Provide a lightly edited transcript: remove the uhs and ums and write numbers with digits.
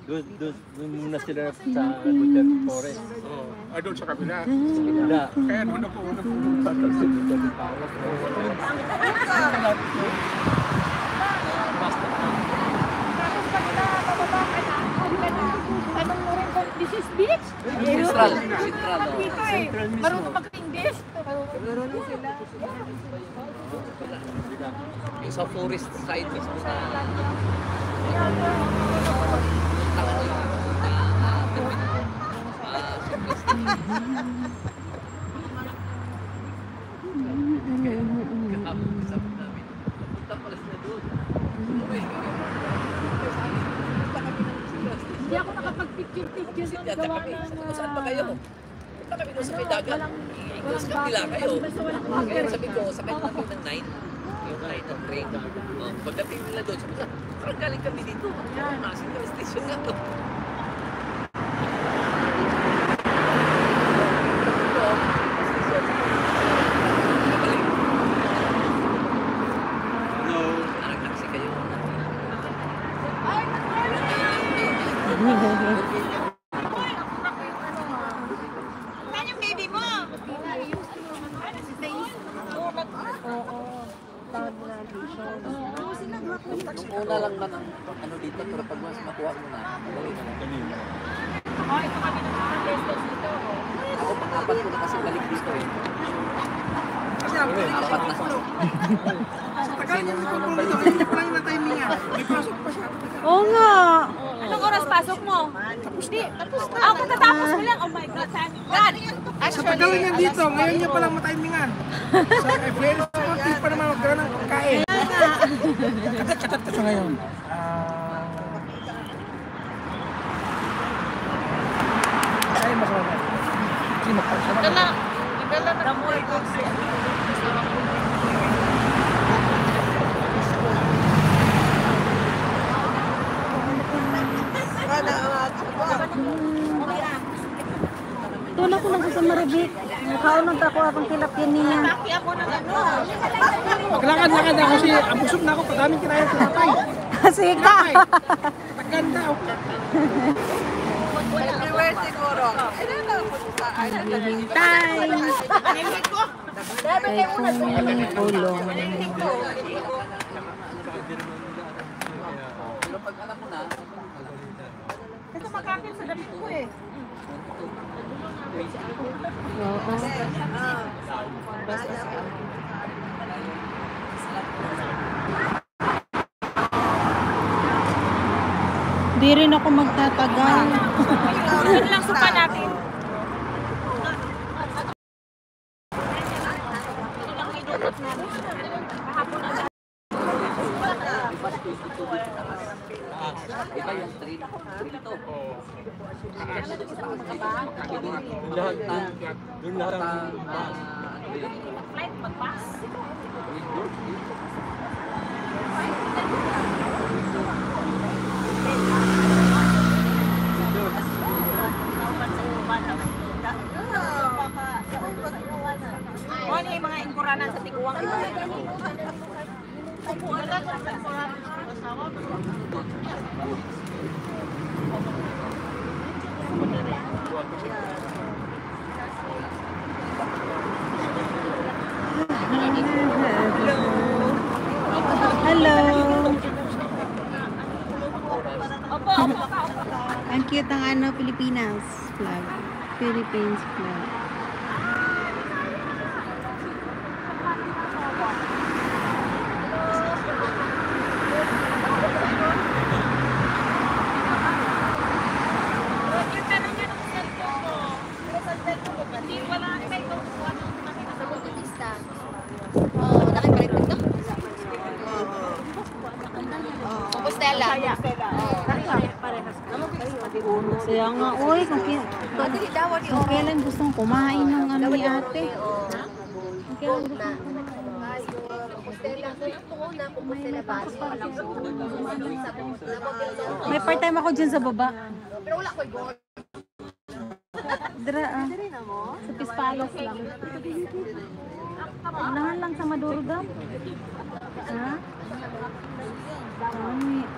Doon muna sila sa Duterte Forest. Ah, doon sa kabila. Wala. Kaya doon na po. Anong mo rin kung this is beach? Central. Dito eh. Marunong mag-English. Marunong sila. Yung sa forest side mismo sa... Hindi ako nakapag-picture-picture ng gawa ng... Saan ba kayo? Punta kami doon sa may dagat. Iikos kabila kayo. Kaya sabi ko, sakay na kami ng 9. Yung 9 ng train. Pagdating nila doon, sabi ko, parang galing kami dito. Nasing kami station nga to. Saan yung baby mo? Nung una lang na ng ano dito, pero pag mas makuha mo na, madali na lang. Oh, ito kami ng testos dito. Ako pang-apat ko na kasi balik dito eh. Apat na. Kasi nung unang balik dito, Oo nga. Anong oras pasok mo? Hindi. Ako katatapos mo lang. Oh my God, time. God! Sa tagal niya dito, ngayon niya palang matimingan. Sa very supportive pa naman magkaroon ng pagkain. Katat-katat ka sa ngayon. Ay, masama. Kasi magpapasama. Dala na mo ito. Doon ako lang sa Maribik. Nakaunod ako akong tilapia niya. Taki ako ng ano. Maglakad-lakad ako kasi abusog na ako. Kadaming kinaya sa tatay. Sige ka. Taganda ako. everywhere siguro. Hintay. Kay kulong. Pero pag alam mo na, Ito makakit sa damit ko eh. Oo. Di rin ako magtatagal. Yun lang suka natin. iba yung street to. Doon lahat ang Flight mag-pass. Ano yung mga ingkuranan sa tiguang iba? Hello. Opo, opo. Ang cute ng ano, Pilipinas flag. Philippines flag. Kaya nga, uy, kung kailan gustong kumain ng ano ni ate. Kung kailan gustong kumain. May part-time ako dyan sa baba. Dira, sa Pispalos lang. Unahan lang sa Maduro daw. Ha? Dami.